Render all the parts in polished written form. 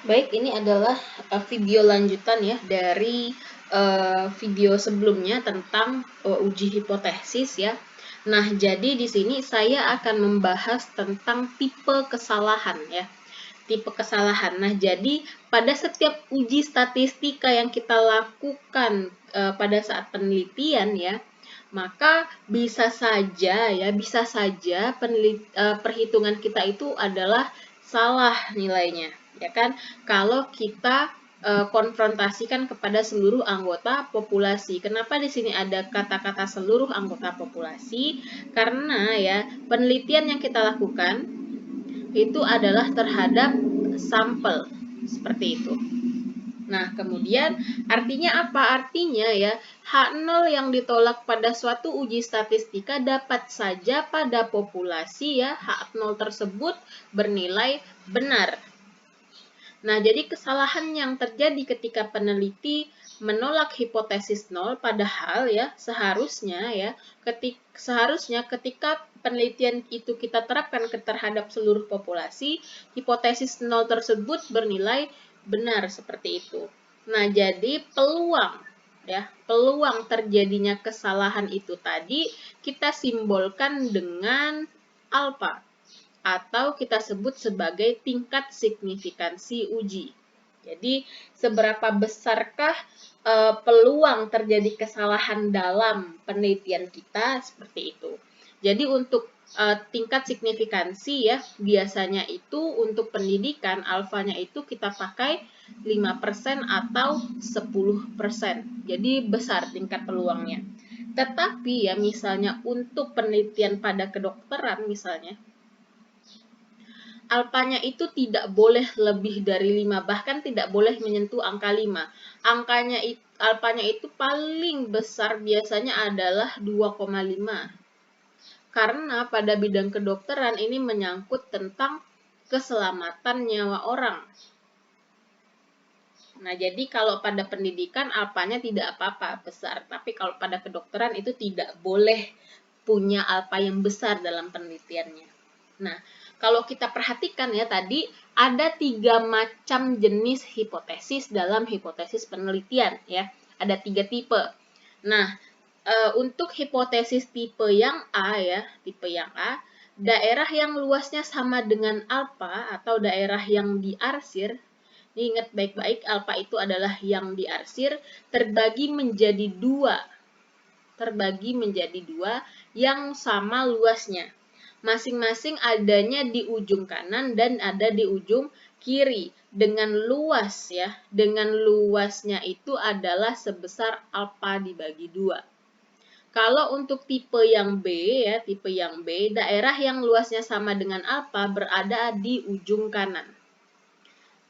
Baik, ini adalah video lanjutan ya dari video sebelumnya tentang uji hipotesis ya. Nah, jadi di sini saya akan membahas tentang tipe kesalahan ya. Tipe kesalahan. Nah, jadi pada setiap uji statistika yang kita lakukan pada saat penelitian ya, maka bisa saja perhitungan kita itu adalah salah nilainya, ya kan? Kalau kita konfrontasikan kepada seluruh anggota populasi. Kenapa di sini ada kata-kata seluruh anggota populasi? Karena ya, penelitian yang kita lakukan itu adalah terhadap sampel seperti itu. Nah, kemudian artinya apa? Artinya ya, H0 yang ditolak pada suatu uji statistika dapat saja pada populasi ya, H0 tersebut bernilai benar. Nah, jadi kesalahan yang terjadi ketika peneliti menolak hipotesis 0 padahal ya seharusnya ketika penelitian itu kita terapkan terhadap seluruh populasi, hipotesis 0 tersebut bernilai benar seperti itu. Nah, jadi peluang terjadinya kesalahan itu tadi kita simbolkan dengan alfa atau kita sebut sebagai tingkat signifikansi uji. Jadi, seberapa besarkah peluang terjadi kesalahan dalam penelitian kita seperti itu. Jadi, untuk tingkat signifikansi ya, biasanya itu untuk pendidikan alfanya itu kita pakai 5% atau 10%. Jadi, besar tingkat peluangnya. Tetapi ya, misalnya untuk penelitian pada kedokteran misalnya, alfanya itu tidak boleh lebih dari 5, bahkan tidak boleh menyentuh angka 5. Alfanya itu paling besar biasanya adalah 2,5. Karena pada bidang kedokteran ini menyangkut tentang keselamatan nyawa orang. Nah, jadi kalau pada pendidikan alfanya tidak apa-apa besar, tapi kalau pada kedokteran itu tidak boleh punya alfa yang besar dalam penelitiannya. Nah, kalau kita perhatikan ya tadi ada 3 macam jenis hipotesis dalam hipotesis penelitian ya. Ada 3 tipe. Nah, untuk hipotesis tipe yang A ya, tipe yang A, daerah yang luasnya sama dengan alfa atau daerah yang diarsir, ingat baik-baik alfa itu adalah yang diarsir, terbagi menjadi dua yang sama luasnya. Masing-masing adanya di ujung kanan dan ada di ujung kiri. Dengan luasnya itu adalah sebesar alfa dibagi 2. Kalau untuk tipe yang B ya, daerah yang luasnya sama dengan alfa berada di ujung kanan.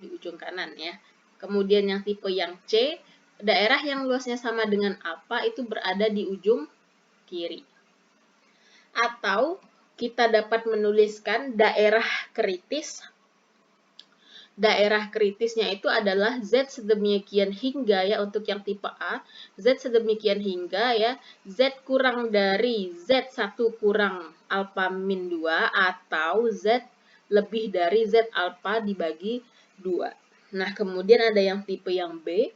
Di ujung kanan ya. Kemudian yang tipe yang C, daerah yang luasnya sama dengan alfa itu berada di ujung kiri. Atau kita dapat menuliskan daerah kritis. Daerah kritisnya itu adalah Z sedemikian hingga ya untuk yang tipe A, Z sedemikian hingga ya, Z kurang dari Z1 kurang alfa min 2 atau Z lebih dari Z alfa dibagi 2. Nah, kemudian ada yang tipe yang B.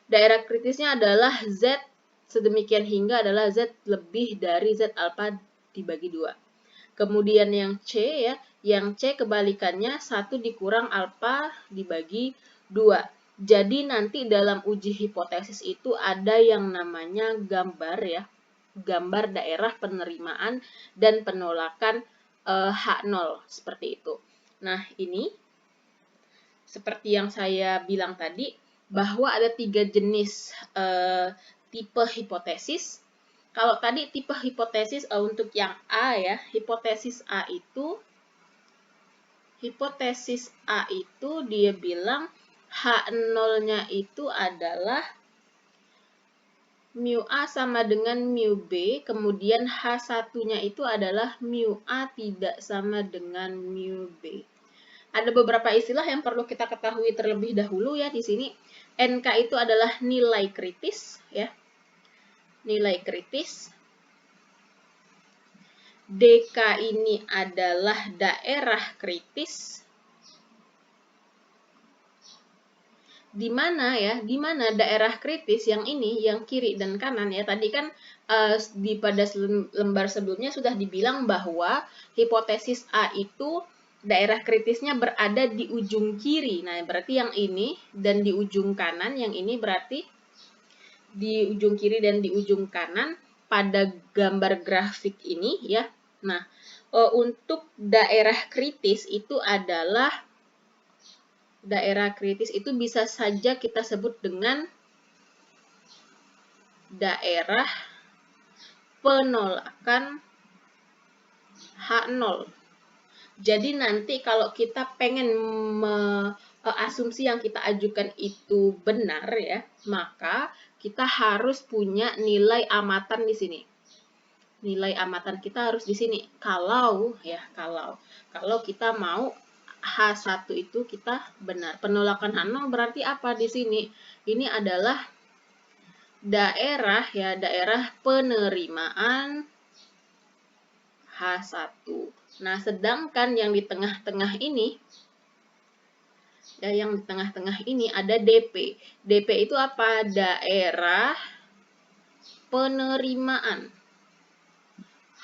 Daerah kritisnya adalah Z sedemikian hingga adalah Z lebih dari Z alfa dibagi 2. Kemudian yang C ya, yang C kebalikannya 1 dikurang alfa dibagi 2. Jadi nanti dalam uji hipotesis itu ada yang namanya gambar ya, gambar daerah penerimaan dan penolakan H0 seperti itu. Nah, ini seperti yang saya bilang tadi bahwa ada 3 jenis tipe hipotesis. Kalau tadi tipe hipotesis untuk yang A ya, hipotesis A itu dia bilang H0-nya itu adalah mu A sama dengan mu B, kemudian H1-nya itu adalah mu A tidak sama dengan mu B. Ada beberapa istilah yang perlu kita ketahui terlebih dahulu ya di sini. NK itu adalah nilai kritis ya. Nilai kritis. DK ini adalah daerah kritis. di mana daerah kritis yang ini, yang kiri dan kanan ya. Tadi kan pada lembar sebelumnya sudah dibilang bahwa hipotesis A itu daerah kritisnya berada di ujung kiri. Nah, berarti yang ini dan di ujung kanan, yang ini berarti di ujung kiri dan di ujung kanan pada gambar grafik ini ya. Nah, untuk daerah kritis itu bisa saja kita sebut dengan daerah penolakan H0. Jadi nanti kalau kita pengen asumsi yang kita ajukan itu benar ya, maka kita harus punya nilai amatan di sini. Nilai amatan kita harus di sini. Kalau kita mau H1 itu kita benar. Penolakan H0 berarti apa di sini? Ini adalah daerah penerimaan H1. Nah, sedangkan yang di tengah-tengah ini ada DP. DP itu apa? Daerah penerimaan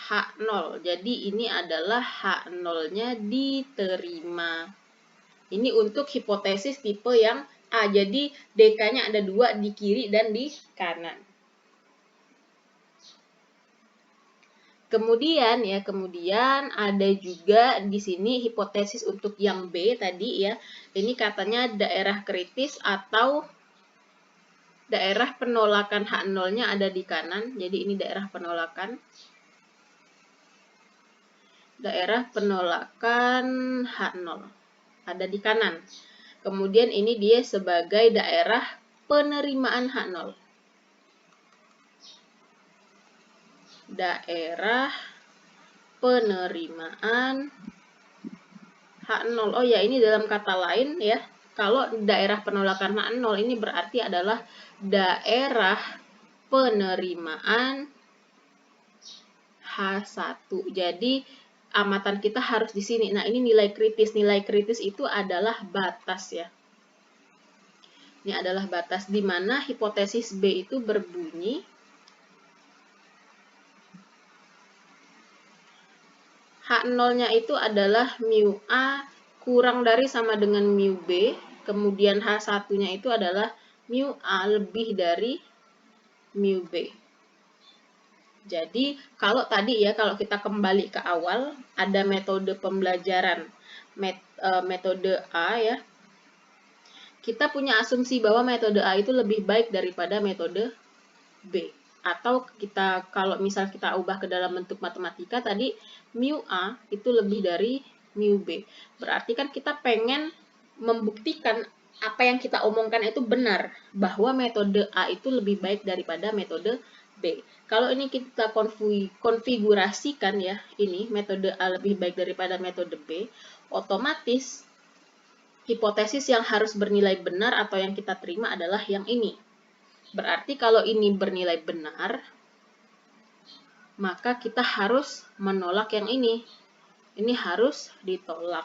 H0. Jadi ini adalah H0-nya diterima. Ini untuk hipotesis tipe yang A. Jadi DK-nya ada 2 di kiri dan di kanan. Kemudian ada juga di sini hipotesis untuk yang B tadi ya. Ini katanya daerah kritis atau daerah penolakan H0-nya ada di kanan. Jadi ini daerah penolakan. Daerah penolakan H0 ada di kanan. Kemudian ini dia sebagai daerah penerimaan H0. Daerah penerimaan H0. Oh ya, ini dalam kata lain ya. Kalau daerah penolakan H0 ini berarti adalah daerah penerimaan H1. Jadi amatan kita harus di sini. Nah, ini nilai kritis. Nilai kritis itu adalah batas ya. Ini adalah batas di mana hipotesis B itu berbunyi H0-nya itu adalah mu A kurang dari sama dengan mu B. Kemudian H1-nya itu adalah mu A lebih dari mu B. Jadi, kalau kita kembali ke awal, ada metode pembelajaran metode A ya. Kita punya asumsi bahwa metode A itu lebih baik daripada metode B. Atau kalau misal kita ubah ke dalam bentuk matematika tadi, mu A itu lebih dari mu B. Berarti kan kita pengen membuktikan apa yang kita omongkan itu benar, bahwa metode A itu lebih baik daripada metode B. Kalau ini kita konfigurasikan ya, ini metode A lebih baik daripada metode B, otomatis hipotesis yang harus bernilai benar atau yang kita terima adalah yang ini. Berarti kalau ini bernilai benar, maka kita harus menolak yang ini. Ini harus ditolak.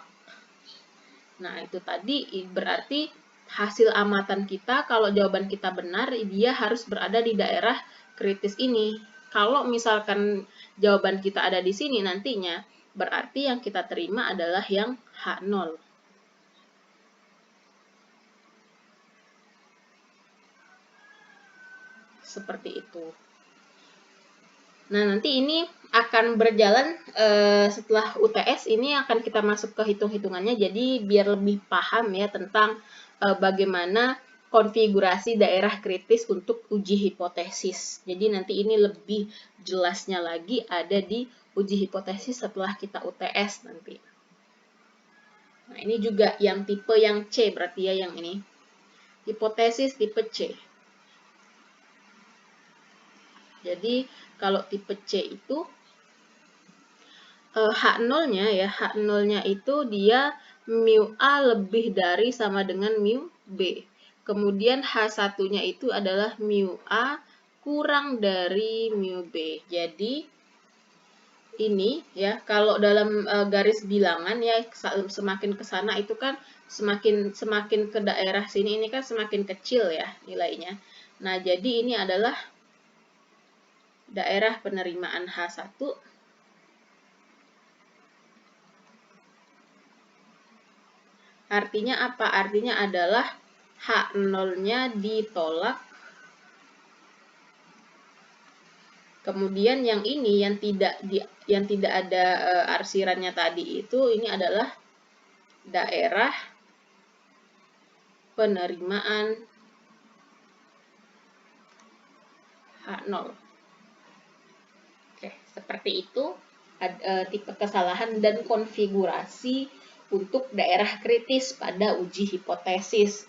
Nah, itu tadi berarti hasil amatan kita, kalau jawaban kita benar, dia harus berada di daerah kritis ini. Kalau misalkan jawaban kita ada di sini nantinya, berarti yang kita terima adalah yang H0. Seperti itu. Nah, nanti ini akan berjalan setelah UTS, ini akan kita masuk ke hitung-hitungannya, jadi biar lebih paham ya tentang bagaimana konfigurasi daerah kritis untuk uji hipotesis. Jadi nanti ini lebih jelasnya lagi ada di uji hipotesis setelah kita UTS nanti. Nah, ini juga yang tipe yang C berarti ya, yang ini. Hipotesis tipe C. Jadi kalau tipe C itu H0-nya itu dia mu A lebih dari sama dengan mu B. Kemudian H1-nya itu adalah mu A kurang dari mu B. Jadi ini ya, kalau dalam garis bilangan ya, semakin ke sana itu kan semakin ke daerah sini ini kan semakin kecil ya nilainya. Nah, jadi ini adalah daerah penerimaan H1. Artinya apa? Artinya adalah H0-nya ditolak. Kemudian yang ini yang tidak ada arsirannya tadi itu, ini adalah daerah penerimaan H0. Oke, seperti itu tipe kesalahan dan konfigurasi untuk daerah kritis pada uji hipotesis.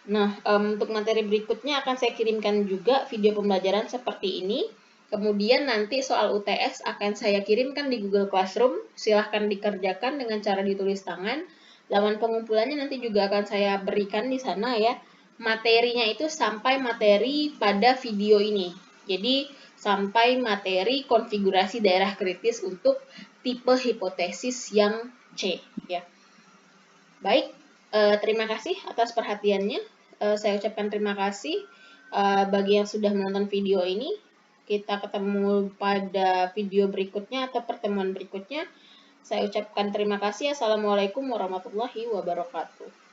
Nah, untuk materi berikutnya akan saya kirimkan juga video pembelajaran seperti ini. Kemudian nanti soal UTS akan saya kirimkan di Google Classroom. Silahkan dikerjakan dengan cara ditulis tangan. Laman pengumpulannya nanti juga akan saya berikan di sana ya. Materinya itu sampai materi pada video ini. Jadi, sampai materi konfigurasi daerah kritis untuk tipe hipotesis yang C. Ya. Baik, terima kasih atas perhatiannya. Saya ucapkan terima kasih bagi yang sudah menonton video ini. Kita ketemu pada video berikutnya atau pertemuan berikutnya. Saya ucapkan terima kasih. Assalamualaikum warahmatullahi wabarakatuh.